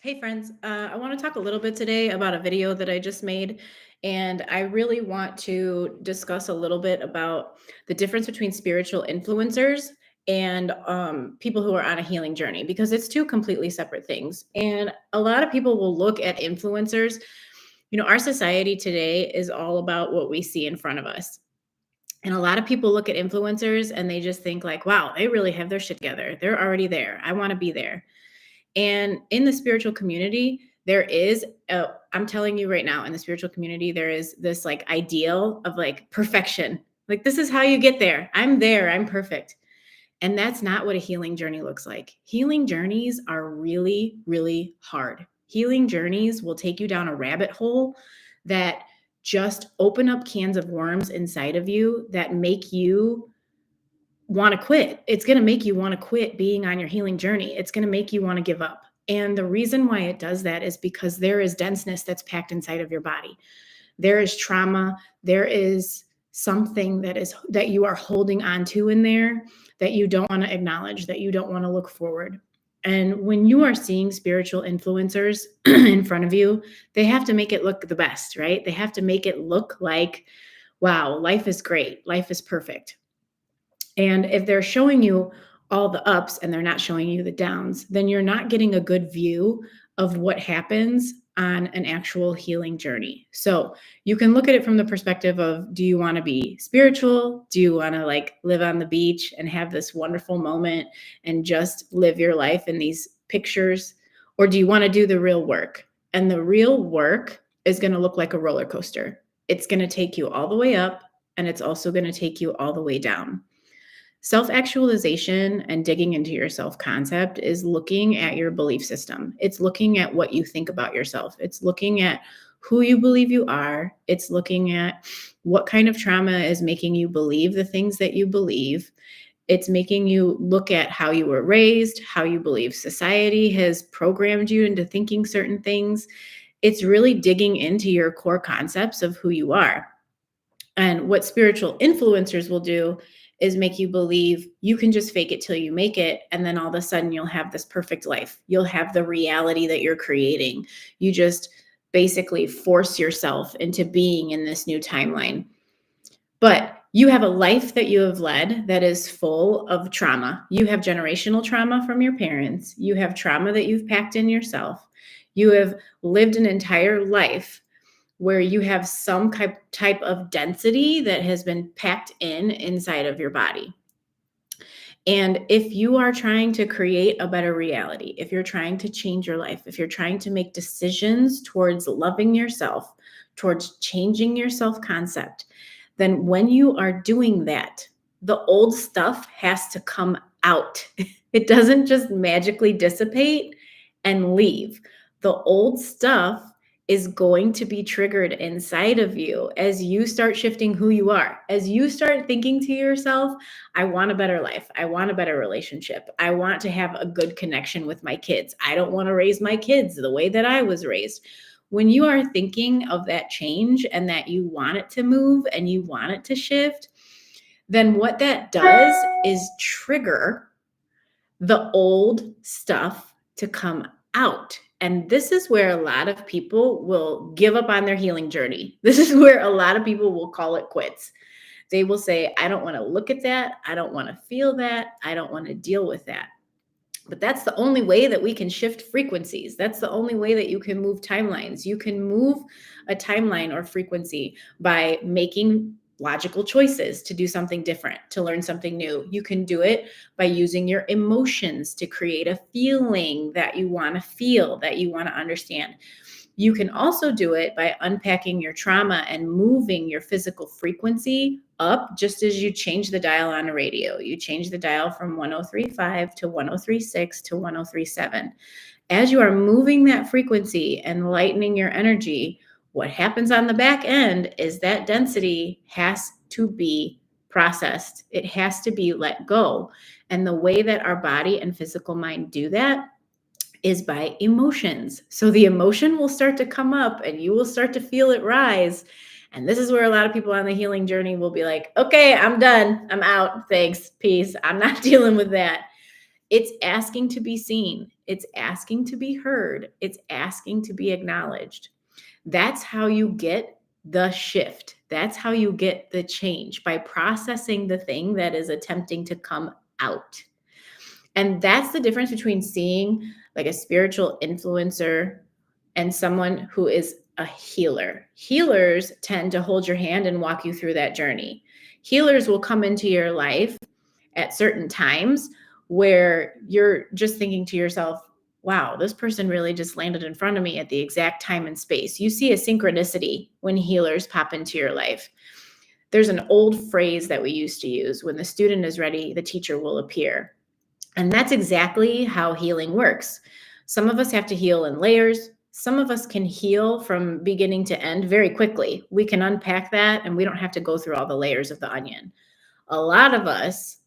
Hey friends, I want to talk a little bit today about a video that I just made, and I really want to discuss a little bit about the difference between spiritual influencers and people who are on a healing journey because it's two completely separate things. And a lot of people will look at influencers. Our society today is all about what we see in front of us. And a lot of people look at influencers and they just think like, wow, they really have their shit together. They're already there. I want to be there. And in the spiritual community, I'm telling you right now, in the spiritual community, there is this like ideal of like perfection. Like, this is how you get there. I'm there. I'm perfect. And that's not what a healing journey looks like. Healing journeys are really, really hard. Healing journeys will take you down a rabbit hole that just open up cans of worms inside of you that make you want to quit. It's going to make you want to quit being on your healing journey. It's going to make you want to give up. And the reason why it does that is because there is denseness that's packed inside of your body. There is trauma. There is something that you are holding on to in there that you don't want to acknowledge, that you don't want to look forward. And when you are seeing spiritual influencers in front of you, they have to make it look the best, right? They have to make it look like, wow, life is great. Life is perfect. And if they're showing you all the ups and they're not showing you the downs, then you're not getting a good view of what happens on an actual healing journey. So you can look at it from the perspective of, do you want to be spiritual? Do you want to like live on the beach and have this wonderful moment and just live your life in these pictures? Or do you want to do the real work? And the real work is going to look like a roller coaster. It's going to take you all the way up, and it's also going to take you all the way down. Self-actualization and digging into your self-concept is looking at your belief system. It's looking at what you think about yourself. It's looking at who you believe you are. It's looking at what kind of trauma is making you believe the things that you believe. It's making you look at how you were raised, how you believe society has programmed you into thinking certain things. It's really digging into your core concepts of who you are. And what spiritual influencers will do is make you believe you can just fake it till you make it. And then all of a sudden you'll have this perfect life. You'll have the reality that you're creating. You just basically force yourself into being in this new timeline. But you have a life that you have led that is full of trauma. You have generational trauma from your parents. You have trauma that you've packed in yourself. You have lived an entire life where you have some type of density that has been packed inside of your body. And if you are trying to create a better reality, if you're trying to change your life, if you're trying to make decisions towards loving yourself, towards changing your self-concept, then when you are doing that, the old stuff has to come out. It doesn't just magically dissipate and leave. The old stuff is going to be triggered inside of you as you start shifting who you are. As you start thinking to yourself, I want a better life. I want a better relationship. I want to have a good connection with my kids. I don't want to raise my kids the way that I was raised. When you are thinking of that change and that you want it to move and you want it to shift, then what that does is trigger the old stuff to come out. And this is where a lot of people will give up on their healing journey. This is where a lot of people will call it quits. They will say, I don't want to look at that. I don't want to feel that. I don't want to deal with that. But that's the only way that we can shift frequencies. That's the only way that you can move timelines. You can move a timeline or frequency by making logical choices to do something different, to learn something new. You can do it by using your emotions to create a feeling that you want to feel, that you want to understand. You can also do it by unpacking your trauma and moving your physical frequency up, just as you change the dial on a radio. You change the dial from 1035 to 1036 to 1037. As you are moving that frequency and lightening your energy, what happens on the back end is that density has to be processed. It has to be let go. And the way that our body and physical mind do that is by emotions. So the emotion will start to come up and you will start to feel it rise. And this is where a lot of people on the healing journey will be like, okay, I'm done. I'm out. Thanks. Peace. I'm not dealing with that. It's asking to be seen. It's asking to be heard. It's asking to be acknowledged. That's how you get the shift. That's how you get the change, by processing the thing that is attempting to come out. And that's the difference between seeing like a spiritual influencer and someone who is a healer. Healers tend to hold your hand and walk you through that journey. Healers will come into your life at certain times where you're just thinking to yourself, wow, this person really just landed in front of me at the exact time and space. You see a synchronicity when healers pop into your life. There's an old phrase that we used to use: when the student is ready, the teacher will appear. And that's exactly how healing works. Some of us have to heal in layers. Some of us can heal from beginning to end very quickly. We can unpack that and we don't have to go through all the layers of the onion. A lot of us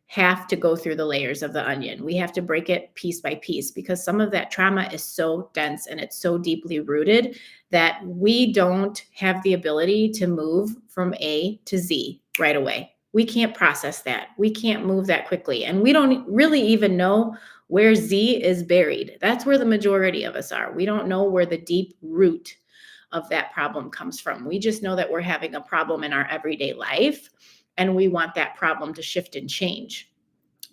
have to go through the layers of the onion. We have to break it piece by piece because some of that trauma is so dense and it's so deeply rooted that we don't have the ability to move from A to Z right away. We can't process that. We can't move that quickly. And we don't really even know where Z is buried. That's where the majority of us are. We don't know where the deep root of that problem comes from. We just know that we're having a problem in our everyday life and we want that problem to shift and change.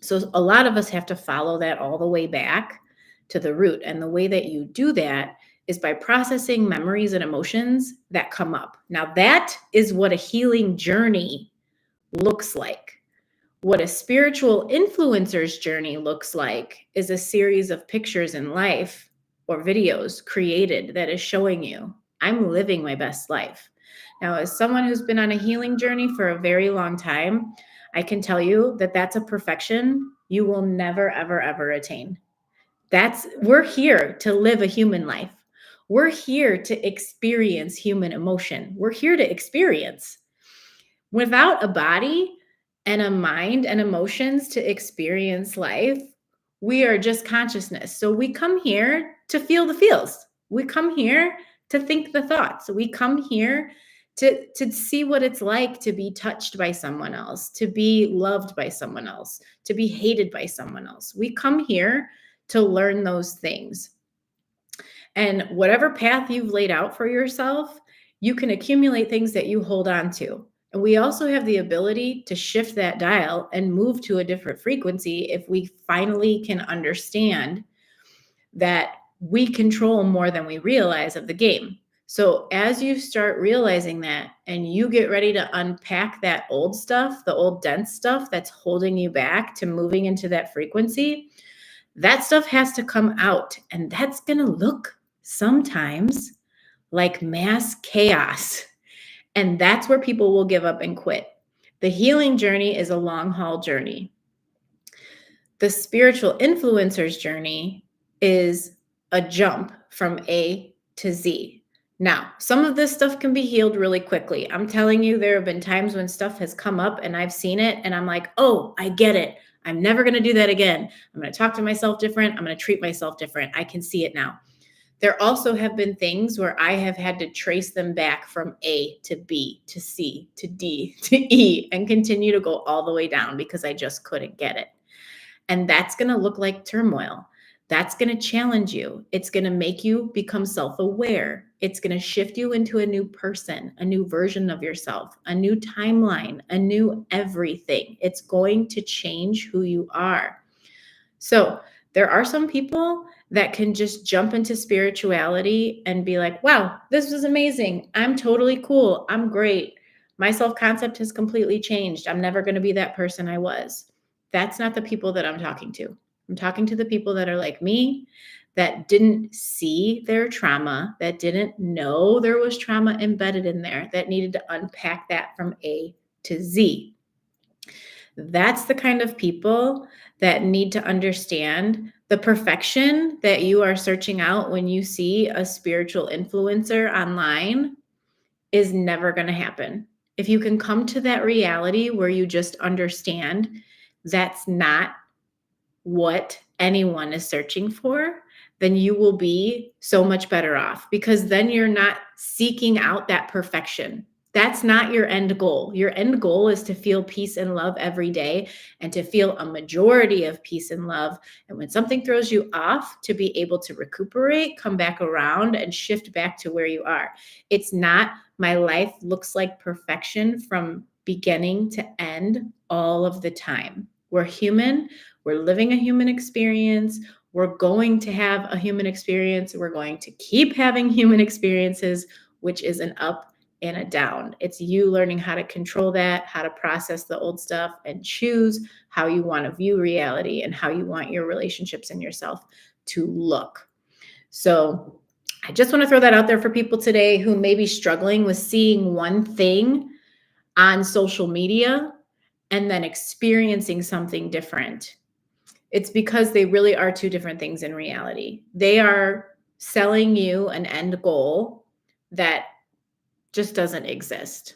So a lot of us have to follow that all the way back to the root. And the way that you do that is by processing memories and emotions that come up. Now, that is what a healing journey looks like. What a spiritual influencer's journey looks like is a series of pictures in life or videos created that is showing you, I'm living my best life. Now, as someone who's been on a healing journey for a very long time, I can tell you that that's a perfection you will never, ever, ever attain. We're here to live a human life. We're here to experience human emotion. We're here to experience. Without a body and a mind and emotions to experience life, we are just consciousness. So we come here to feel the feels. We come here to think the thoughts. We come here to see what it's like to be touched by someone else, to be loved by someone else, to be hated by someone else. We come here to learn those things. And whatever path you've laid out for yourself, you can accumulate things that you hold on to. And we also have the ability to shift that dial and move to a different frequency if we finally can understand that we control more than we realize of the game. So as you start realizing that and you get ready to unpack that old stuff, the old dense stuff that's holding you back to moving into that frequency, that stuff has to come out. And that's going to look sometimes like mass chaos. And that's where people will give up and quit. The healing journey is a long haul journey. The spiritual influencer's journey is a jump from A to Z. Now, some of this stuff can be healed really quickly. I'm telling you, there have been times when stuff has come up and I've seen it and I'm like, oh, I get it. I'm never going to do that again. I'm going to talk to myself different. I'm going to treat myself different. I can see it now. There also have been things where I have had to trace them back from A to B to C to D to E and continue to go all the way down because I just couldn't get it. And that's going to look like turmoil. That's going to challenge you. It's going to make you become self-aware. It's going to shift you into a new person, a new version of yourself, a new timeline, a new everything. It's going to change who you are. So there are some people that can just jump into spirituality and be like, wow, this was amazing. I'm totally cool. I'm great. My self-concept has completely changed. I'm never going to be that person I was. That's not the people that I'm talking to. I'm talking to the people that are like me, that didn't see their trauma, that didn't know there was trauma embedded in there, that needed to unpack that from A to Z. That's the kind of people that need to understand the perfection that you are searching out when you see a spiritual influencer online is never going to happen. If you can come to that reality where you just understand that's not what anyone is searching for, then you will be so much better off, because then you're not seeking out that perfection. That's not your end goal. Your end goal is to feel peace and love every day and to feel a majority of peace and love. And when something throws you off, to be able to recuperate, come back around, and shift back to where you are. It's not my life looks like perfection from beginning to end all of the time. We're human. We're living a human experience. We're going to have a human experience. We're going to keep having human experiences, which is an up and a down. It's you learning how to control that, how to process the old stuff, and choose how you want to view reality and how you want your relationships and yourself to look. So I just want to throw that out there for people today who may be struggling with seeing one thing on social media and then experiencing something different. It's because they really are two different things in reality. They are selling you an end goal that just doesn't exist.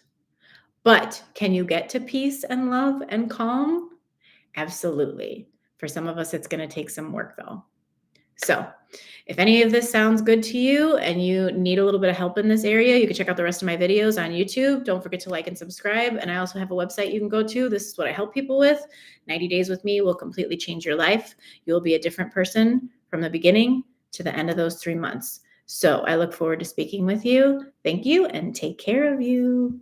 But can you get to peace and love and calm? Absolutely. For some of us, it's going to take some work though. So if any of this sounds good to you and you need a little bit of help in this area, you can check out the rest of my videos on YouTube. Don't forget to like and subscribe. And I also have a website you can go to. This is what I help people with. 90 days with me will completely change your life. You'll be a different person from the beginning to the end of those 3 months. So I look forward to speaking with you. Thank you and take care of you.